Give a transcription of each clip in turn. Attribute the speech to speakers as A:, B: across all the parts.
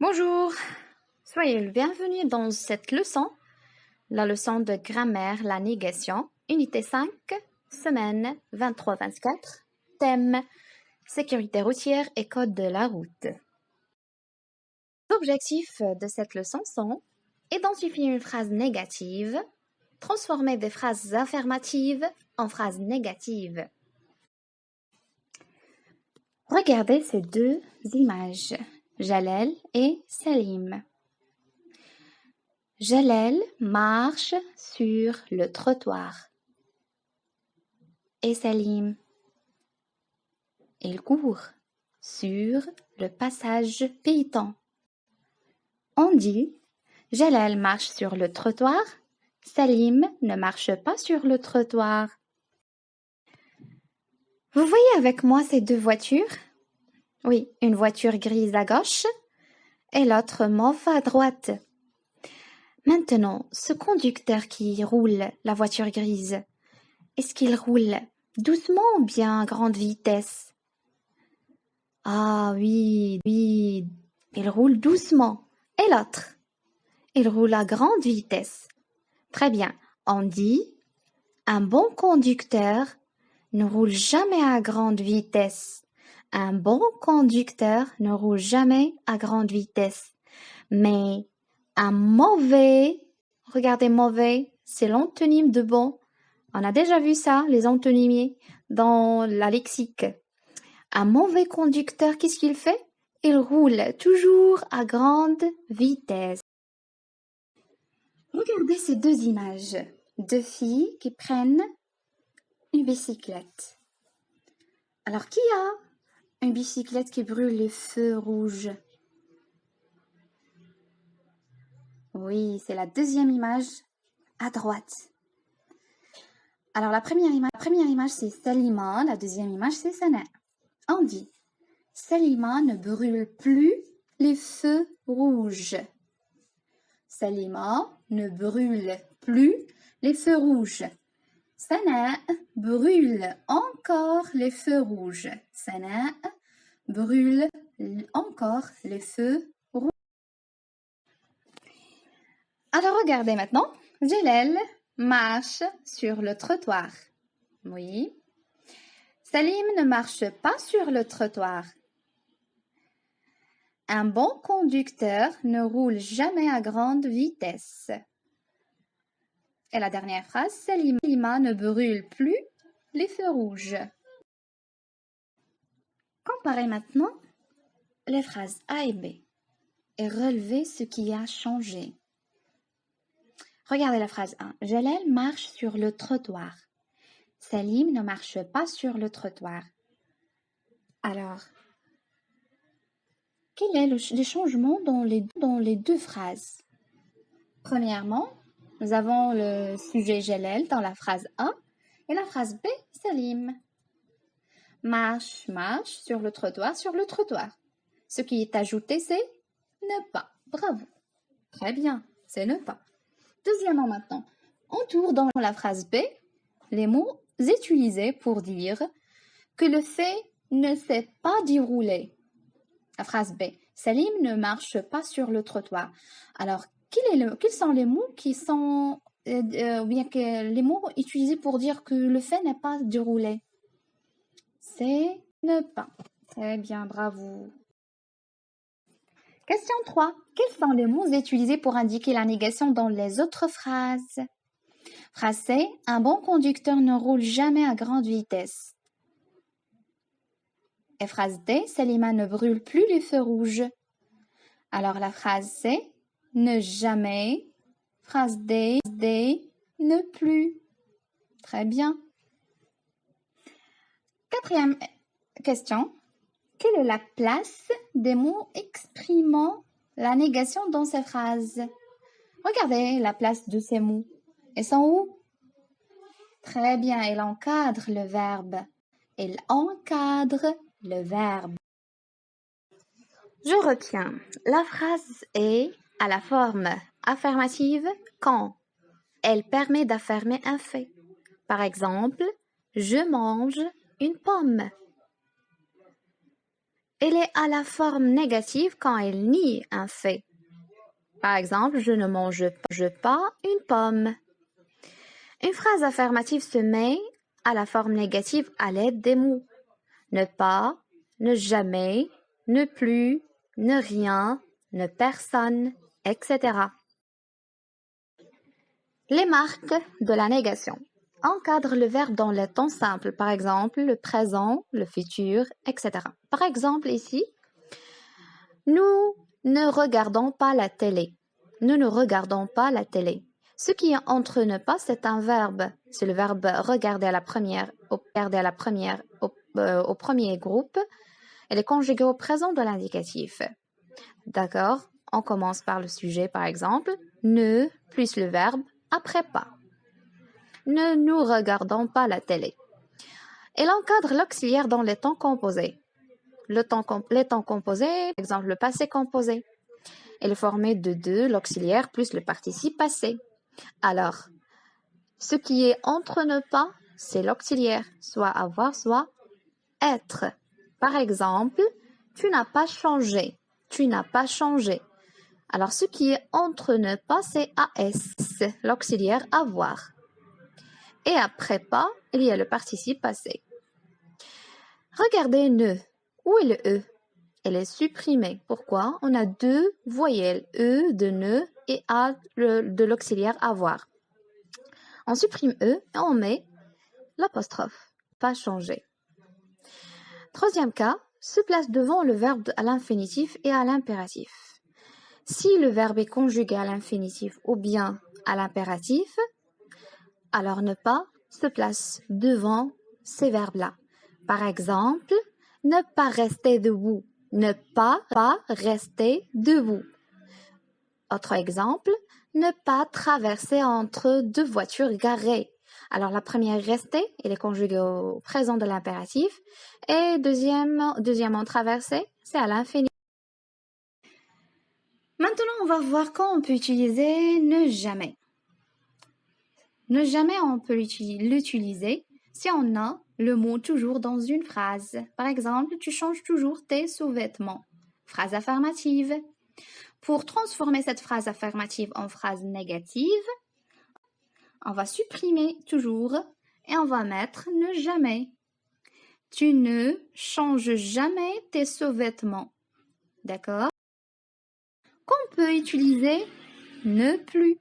A: Bonjour, soyez le bienvenu dans cette leçon, la leçon de grammaire, la négation, unité 5, semaine 23-24, thème sécurité routière et code de la route. Les objectifs de cette leçon sont identifier une phrase négative, transformer des phrases affirmatives en phrases négatives. Regardez ces deux images, Jalel et Salim. Jalel marche sur le trottoir. Et Salim, il court sur le passage piéton. On dit, Jalel marche sur le trottoir, Salim ne marche pas sur le trottoir. Vous voyez avec moi ces deux voitures? Oui, une voiture grise à gauche et l'autre mauve à droite. Maintenant, ce conducteur qui roule la voiture grise, est-ce qu'il roule doucement ou bien à grande vitesse? Ah oui, il roule doucement. Et l'autre? Il roule à grande vitesse. Très bien, on dit, un bon conducteur ne roule jamais à grande vitesse. Un bon conducteur ne roule jamais à grande vitesse. Mais un mauvais, regardez mauvais, c'est l'antonyme de bon. On a déjà vu ça, les antonymes dans la lexique. Un mauvais conducteur, qu'est-ce qu'il fait? Il roule toujours à grande vitesse. Regardez ces deux images. Deux filles qui prennent une bicyclette. Alors, qui a une bicyclette qui brûle les feux rouges? Oui, c'est la deuxième image à droite. Alors, la première image, c'est Salima. La deuxième image, c'est Sana. On dit, Salima ne brûle plus les feux rouges. Salima ne brûle plus les feux rouges. Sana brûle encore les feux rouges. Sana brûle encore les feux rouges. Alors regardez maintenant, Jalel marche sur le trottoir. Oui. Salim ne marche pas sur le trottoir. Un bon conducteur ne roule jamais à grande vitesse. Et la dernière phrase, Salima ne brûle plus les feux rouges. Comparez maintenant les phrases A et B et relevez ce qui a changé. Regardez la phrase 1. Jalel marche sur le trottoir. Salim ne marche pas sur le trottoir. Alors, quel est le changement dans les deux phrases? Premièrement, nous avons le sujet Jalel dans la phrase A et la phrase B, Salim. Marche sur le trottoir, Ce qui est ajouté, c'est ne pas. Bravo. Très bien, c'est ne pas. Deuxièmement maintenant, on tourne dans la phrase B les mots utilisés pour dire que le fait ne s'est pas déroulé. La phrase B, Salim ne marche pas sur le trottoir. Alors, quels sont les mots qui sont, bien que les mots utilisés pour dire que le fait n'est pas déroulé? C'est ne pas. Très bien, bravo. Question 3. Quels sont les mots utilisés pour indiquer la négation dans les autres phrases? Phrase C. Un bon conducteur ne roule jamais à grande vitesse. Et phrase D. Salima ne brûle plus les feux rouges. Alors la phrase C. Ne jamais. Phrase D. Ne plus. Très bien. Quatrième question. Quelle est la place des mots exprimant la négation dans ces phrases? Regardez la place de ces mots. Ils sont où? Très bien, il encadre le verbe. Il encadre le verbe. Je retiens. La phrase est à la forme affirmative quand elle permet d'affirmer un fait. Par exemple, je mange une pomme. Elle est à la forme négative quand elle nie un fait. Par exemple, je ne mange pas une pomme. Une phrase affirmative se met à la forme négative à l'aide des mots ne pas, ne jamais, ne plus, ne rien, ne personne, etc. Les marques de la négation encadrent le verbe dans les temps simples, par exemple le présent, le futur, etc. Par exemple ici, nous ne regardons pas la télé. Nous ne regardons pas la télé. Ce qui est entre ne pas, c'est un verbe. C'est le verbe regarder à la première, au premier groupe. Elle est conjuguée au présent de l'indicatif. D'accord? On commence par le sujet, par exemple. Ne plus le verbe après pas. Ne nous regardons pas la télé. Elle encadre l'auxiliaire dans les temps composés. Les temps composés, par exemple le passé composé. Elle est formée de deux, l'auxiliaire plus le participe passé. Alors, ce qui est entre ne pas, c'est l'auxiliaire, soit avoir, soit être. Par exemple, tu n'as pas changé. Tu n'as pas changé. Alors, ce qui est entre ne pas, c'est AS, l'auxiliaire avoir. Et après pas, il y a le participe passé. Regardez ne. Où est le E? Elle est supprimée. Pourquoi? On a deux voyelles, E de ne et A de l'auxiliaire avoir. On supprime E et on met l'apostrophe. Pas changé. Troisième cas, se place devant le verbe à l'infinitif et à l'impératif. Si le verbe est conjugué à l'infinitif ou bien à l'impératif, alors ne pas se place devant ces verbes-là. Par exemple, ne pas rester debout. Ne pas rester debout. Autre exemple, ne pas traverser entre deux voitures garées. Alors la première rester, elle est conjuguée au présent de l'impératif. Et deuxièmement traverser, c'est à l'infini. Maintenant, on va voir quand on peut utiliser ne jamais. Ne jamais, on peut l'utiliser si on a le mot toujours dans une phrase. Par exemple, tu changes toujours tes sous-vêtements. Phrase affirmative. Pour transformer cette phrase affirmative en phrase négative, on va supprimer toujours et on va mettre ne jamais. Tu ne changes jamais tes sous-vêtements. D'accord? Qu'on peut utiliser ne plus.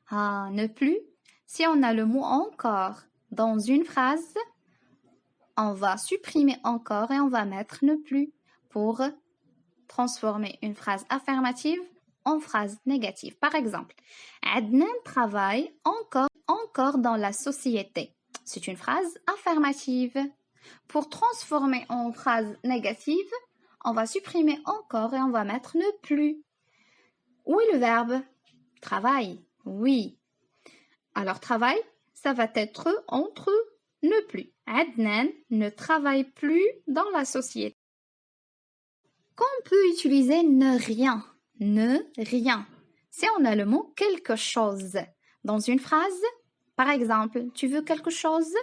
A: Ah, ne plus. Si on a le mot encore dans une phrase, on va supprimer encore et on va mettre ne plus pour transformer une phrase affirmative en phrase négative. Par exemple, Adnan travaille encore dans la société. C'est une phrase affirmative. Pour transformer en phrase négative, on va supprimer encore et on va mettre ne plus. Où est le verbe? Travaille. Oui. Alors, travail, ça va être entre ne plus. Adnan ne travaille plus dans la société. Qu'on peut utiliser ne rien. Ne rien. Si on a le mot quelque chose dans une phrase, par exemple, tu veux quelque chose?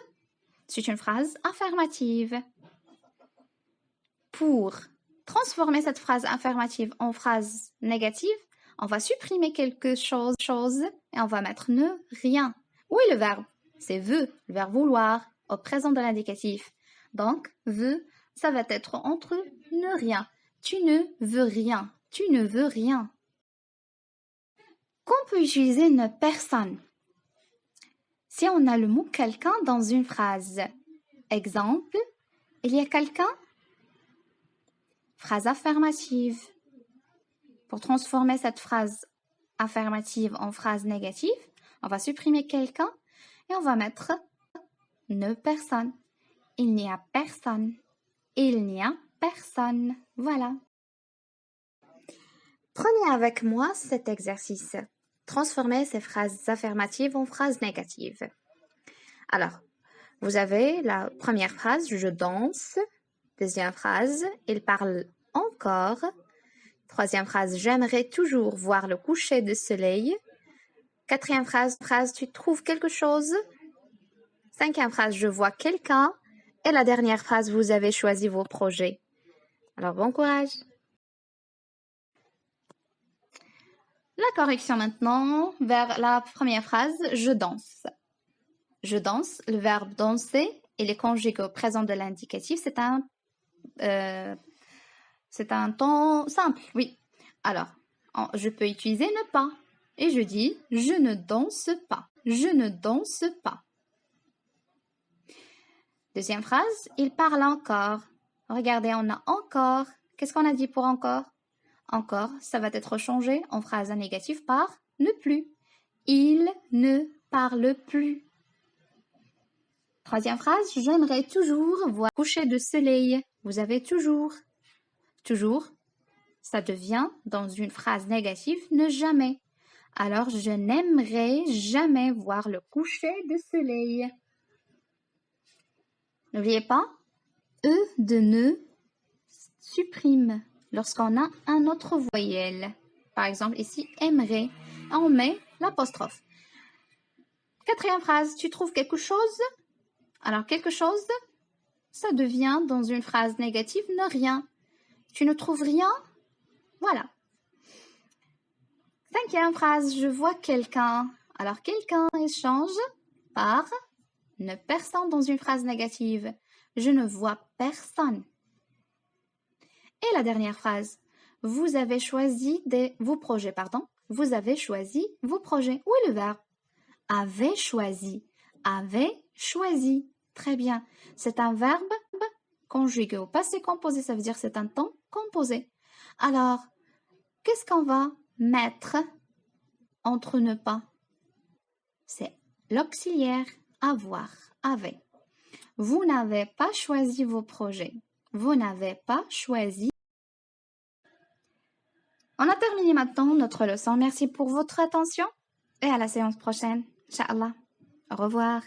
A: C'est une phrase affirmative. Pour transformer cette phrase affirmative en phrase négative, on va supprimer quelque chose et on va mettre ne rien. Où est le verbe? C'est veut, le verbe vouloir, au présent de l'indicatif. Donc, veut, ça va être entre ne rien. Tu ne veux rien. Tu ne veux rien. Qu'on peut utiliser ne personne. Si on a le mot quelqu'un dans une phrase. Exemple, il y a quelqu'un? Phrase affirmative. Pour transformer cette phrase affirmative en phrase négative, on va supprimer quelqu'un et on va mettre ne personne. Il n'y a personne. Il n'y a personne. Voilà. Prenez avec moi cet exercice. Transformer ces phrases affirmatives en phrases négatives. Alors, vous avez la première phrase, je danse. Deuxième phrase, il parle encore. Troisième phrase, j'aimerais toujours voir le coucher du soleil. Quatrième phrase, tu trouves quelque chose. Cinquième phrase, je vois quelqu'un. Et la dernière phrase, vous avez choisi vos projets. Alors, bon courage. La correction maintenant vers la première phrase, je danse. Je danse, le verbe danser et les conjugués au présent de l'indicatif, c'est un temps simple, oui. Alors, je peux utiliser ne pas. Et je dis, je ne danse pas. Je ne danse pas. Deuxième phrase, il parle encore. Regardez, on a encore. Qu'est-ce qu'on a dit pour encore? Encore, ça va être changé en phrase négative par ne plus. Il ne parle plus. Troisième phrase, j'aimerais toujours voir coucher de soleil. Vous avez toujours. Toujours, ça devient dans une phrase négative ne jamais. Alors, je n'aimerais jamais voir le coucher de soleil. N'oubliez pas, de ne supprime lorsqu'on a un autre voyelle. Par exemple, ici, aimerait, on met l'apostrophe. Quatrième phrase, tu trouves quelque chose? Alors, quelque chose, ça devient dans une phrase négative ne rien. Tu ne trouves rien? Voilà. Cinquième phrase, je vois quelqu'un. Alors, quelqu'un échange par ne personne dans une phrase négative. Je ne vois personne. Et la dernière phrase, vous avez choisi vos projets, pardon. Vous avez choisi vos projets. Où est le verbe? Avez choisi. Avez choisi. Très bien. C'est un verbe conjugué au passé composé. Ça veut dire c'est un temps composé. Alors, qu'est-ce qu'on va mettre entre ne pas? C'est l'auxiliaire avoir, avait. Vous n'avez pas choisi vos projets. Vous n'avez pas choisi. On a terminé maintenant notre leçon. Merci pour votre attention et à la séance prochaine. Inch'Allah. Au revoir.